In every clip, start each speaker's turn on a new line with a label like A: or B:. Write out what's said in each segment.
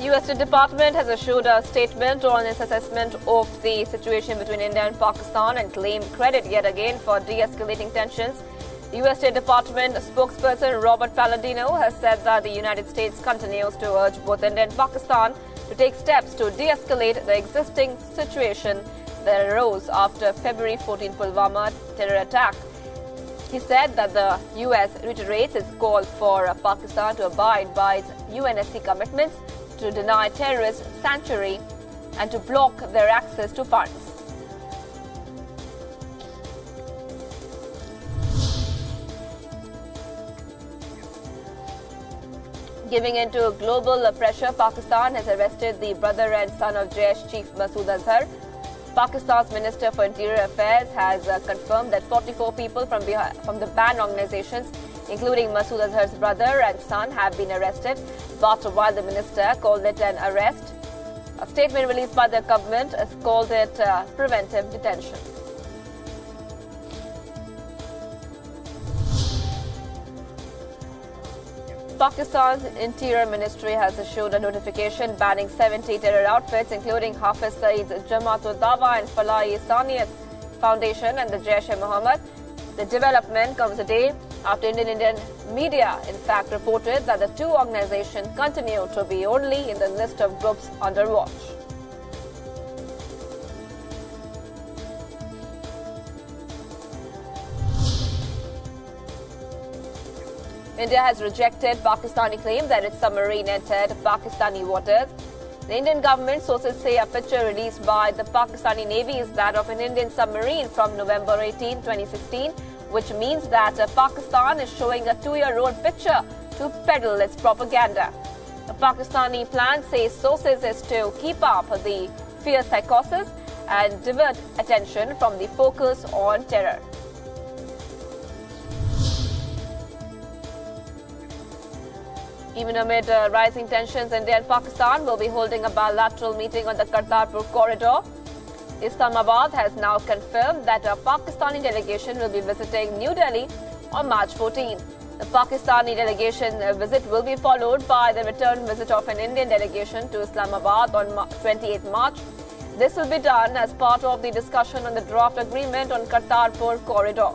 A: U.S. State Department has issued a statement on its assessment of the situation between India and Pakistan and claimed credit yet again for de-escalating tensions. The U.S. State Department spokesperson Robert Palladino has said that the United States continues to urge both India and Pakistan to take steps to de-escalate the existing situation that arose after February 14 Pulwama terror attack. He said that the U.S. reiterates its call for Pakistan to abide by its UNSC commitments to deny terrorists sanctuary and to block their access to funds. Giving into global pressure, Pakistan has arrested the brother and son of Jaish chief Masood Azhar. Pakistan's Minister for Interior Affairs has confirmed that 44 people from the banned organizations, including Masood Azhar's brother and son, have been arrested. But while the minister called it an arrest, a statement released by the government has called it preventive detention. Pakistan's Interior Ministry has issued a notification banning 70 terror outfits, including Hafiz Saeed's Jamaat-ul-Dawa and Falah-e-Saniyat Foundation and the Jaish-e-Mohammed. The development comes a day after Indian media, in fact, reported that the two organizations continue to be only in the list of groups under watch. India has rejected Pakistani claim that its submarine entered Pakistani waters. The Indian government sources say a picture released by the Pakistani Navy is that of an Indian submarine from November 18, 2016, which means that Pakistan is showing a 2-year-old picture to peddle its propaganda. The Pakistani plan, says sources, is to keep up the fear psychosis and divert attention from the focus on terror. Even amid rising tensions, India and Pakistan will be holding a bilateral meeting on the Kartarpur corridor. Islamabad has now confirmed that a Pakistani delegation will be visiting New Delhi on March 14. The Pakistani delegation visit will be followed by the return visit of an Indian delegation to Islamabad on 28 March. This will be done as part of the discussion on the draft agreement on Kartarpur corridor.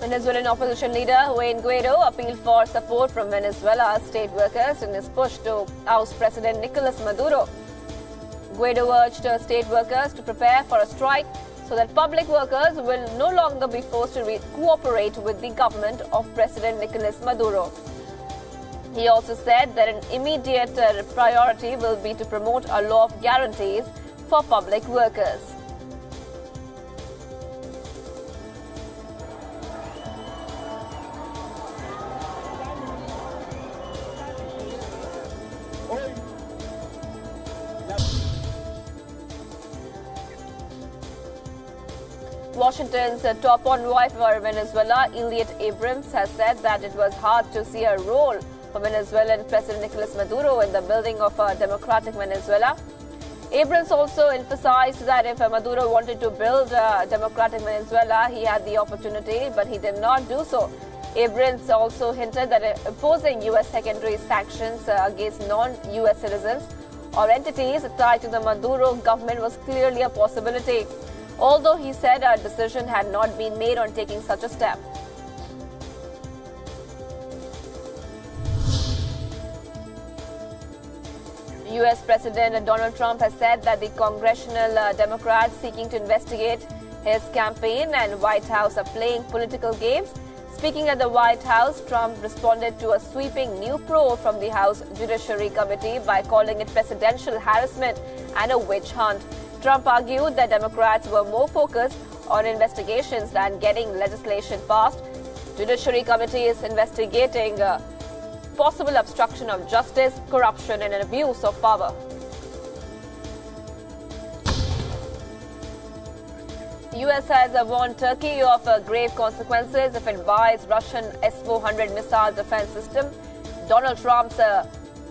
A: Venezuelan opposition leader Juan Guaido appealed for support from Venezuela's state workers in his push to oust President Nicolas Maduro. Guaido urged state workers to prepare for a strike so that public workers will no longer be forced to cooperate with the government of President Nicolas Maduro. He also said that an immediate priority will be to promote a law of guarantees for public workers. Washington's top envoy for Venezuela, Elliot Abrams, has said that it was hard to see a role for Venezuelan President Nicolas Maduro in the building of a democratic Venezuela. Abrams also emphasized that if Maduro wanted to build a democratic Venezuela, he had the opportunity, but he did not do so. Abrams also hinted that imposing U.S. secondary sanctions against non-U.S. citizens or entities tied to the Maduro government was clearly a possibility, although he said a decision had not been made on taking such a step. U.S. President Donald Trump has said that the congressional Democrats seeking to investigate his campaign and White House are playing political games. Speaking at the White House, Trump responded to a sweeping new probe from the House Judiciary Committee by calling it presidential harassment and a witch hunt. Trump argued that Democrats were more focused on investigations than getting legislation passed. Judiciary Committee is investigating possible obstruction of justice, corruption and an abuse of power. The U.S. has warned Turkey of grave consequences if it buys Russian S-400 missile defense system. Donald Trump's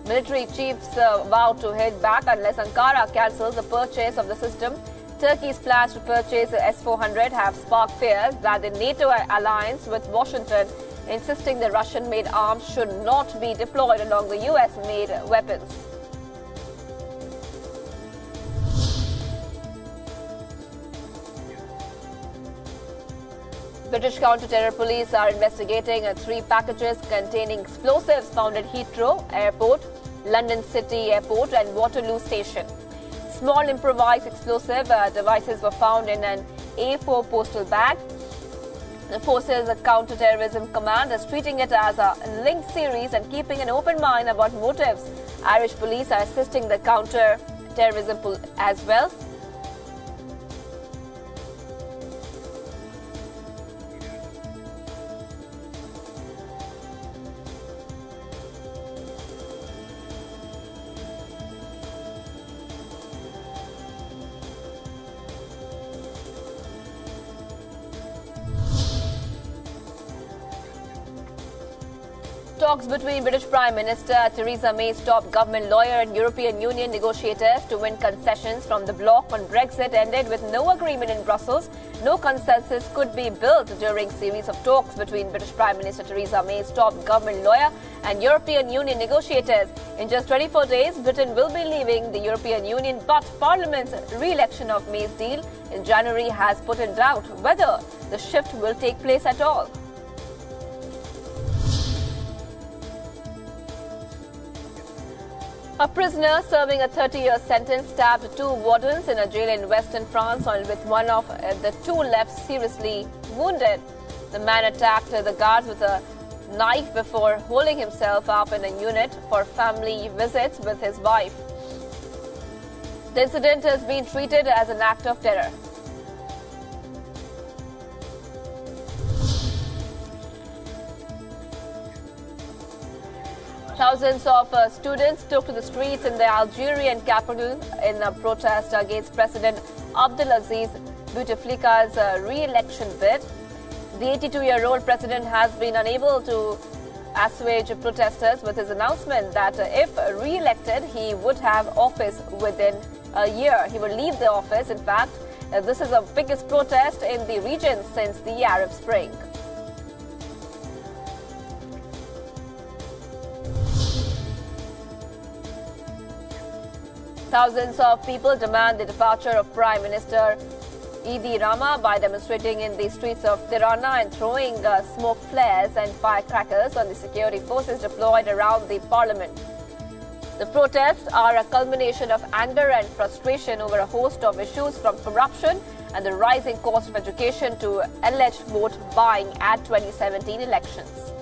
A: military chiefs vowed to hit back unless Ankara cancels the purchase of the system. Turkey's plans to purchase the S-400 have sparked fears that the NATO alliance with Washington insisting the Russian-made arms should not be deployed along the US-made weapons. British counter-terror police are investigating 3 packages containing explosives found at Heathrow Airport, London City Airport and Waterloo Station. Small improvised explosive devices were found in an A4 postal bag. The Forces Counter-Terrorism Command is treating it as a linked series and keeping an open mind about motives. Irish police are assisting the counter-terrorism as well. Talks between British Prime Minister Theresa May's top government lawyer and European Union negotiators to win concessions from the bloc on Brexit ended with no agreement in Brussels. No consensus could be built during a series of talks between British Prime Minister Theresa May's top government lawyer and European Union negotiators. In just 24 days, Britain will be leaving the European Union, but Parliament's re-election of May's deal in January has put in doubt whether the shift will take place at all. A prisoner serving a 30-year sentence stabbed 2 wardens in a jail in western France, with one of the 2 left seriously wounded. The man attacked the guards with a knife before holding himself up in a unit for family visits with his wife. The incident has been treated as an act of terror. Thousands of students took to the streets in the Algerian capital in a protest against President Abdelaziz Bouteflika's re-election bid. The 82-year-old president has been unable to assuage protesters with his announcement that if re-elected, he would have office within a year. He will leave the office. In fact, this is the biggest protest in the region since the Arab Spring. Thousands of people demand the departure of Prime Minister Edi Rama by demonstrating in the streets of Tirana and throwing smoke flares and firecrackers on the security forces deployed around the parliament. The protests are a culmination of anger and frustration over a host of issues from corruption and the rising cost of education to alleged vote buying at 2017 elections.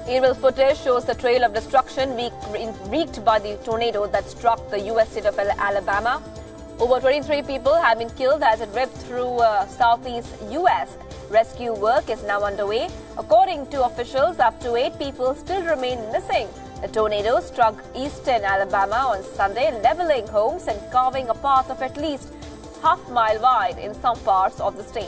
A: Aerial footage shows the trail of destruction wreaked by the tornado that struck the U.S. state of Alabama. Over 23 people have been killed as it ripped through southeast U.S. Rescue work is now underway. According to officials, up to 8 people still remain missing. The tornado struck eastern Alabama on Sunday, leveling homes and carving a path of at least half-mile wide in some parts of the state.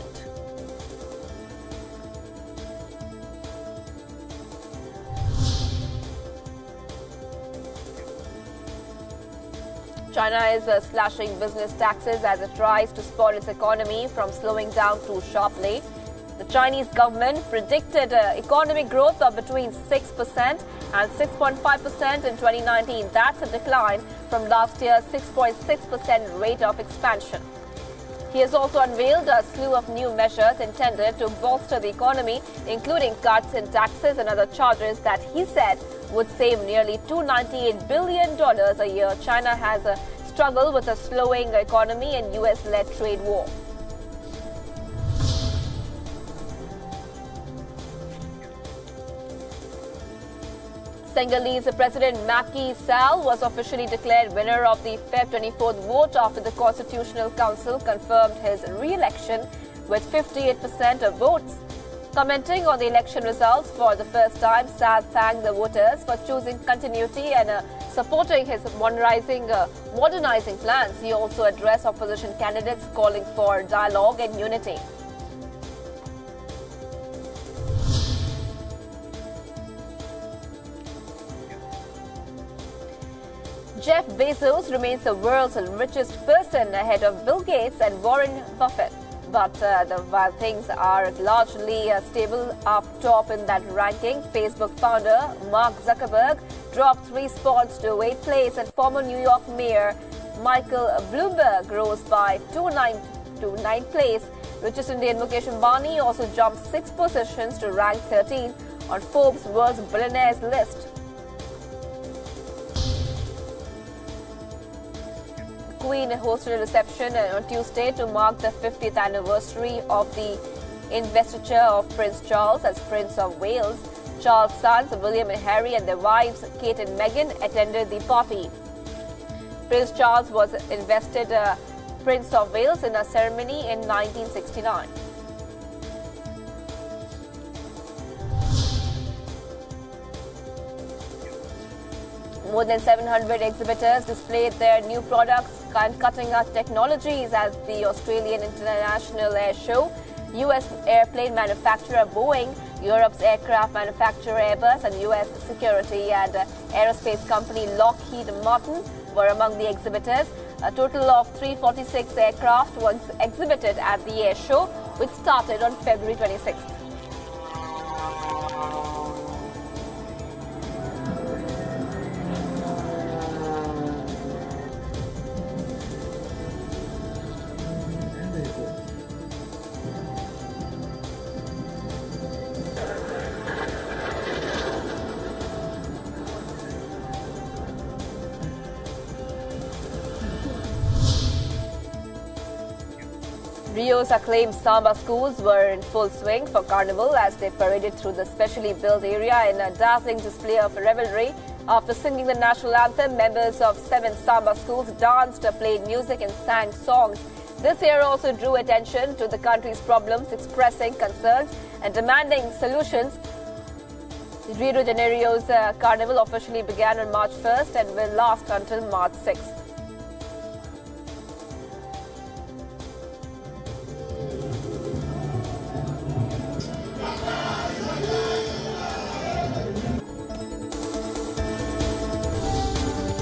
A: China is slashing business taxes as it tries to spur its economy from slowing down too sharply. The Chinese government predicted economic growth of between 6% and 6.5% in 2019. That's a decline from last year's 6.6% rate of expansion. He has also unveiled a slew of new measures intended to bolster the economy, including cuts in taxes and other charges that he said would save nearly $298 billion a year. China has struggled with a slowing economy and US-led trade war. Senegalese President Macky Sall was officially declared winner of the Feb 24th vote after the Constitutional Council confirmed his re-election with 58% of votes. Commenting on the election results for the first time, Sall thanked the voters for choosing continuity and supporting his modernizing plans. He also addressed opposition candidates, calling for dialogue and unity. Jeff Bezos remains the world's richest person ahead of Bill Gates and Warren Buffett. But while things are largely stable up top in that ranking, Facebook founder Mark Zuckerberg dropped 3 spots to 8th place, and former New York Mayor Michael Bloomberg rose by 9th place. Richest Indian Mukesh Ambani also jumped 6 positions to rank 13 on Forbes' World's Billionaires list. Queen hosted a reception on Tuesday to mark the 50th anniversary of the investiture of Prince Charles as Prince of Wales. Charles' sons, William and Harry, and their wives, Kate and Meghan, attended the party. Prince Charles was invested Prince of Wales in a ceremony in 1969. More than 700 exhibitors displayed their new products and cutting-edge technologies at the Australian International Air Show. US airplane manufacturer Boeing, Europe's aircraft manufacturer Airbus, and US security and aerospace company Lockheed Martin were among the exhibitors. A total of 346 aircraft was exhibited at the air show, which started on February 26th. Rio's acclaimed samba schools were in full swing for Carnival as they paraded through the specially built area in a dazzling display of revelry. After singing the national anthem, members of 7 samba schools danced, played music and sang songs. This year also drew attention to the country's problems, expressing concerns and demanding solutions. Rio de Janeiro's Carnival officially began on March 1st and will last until March 6th.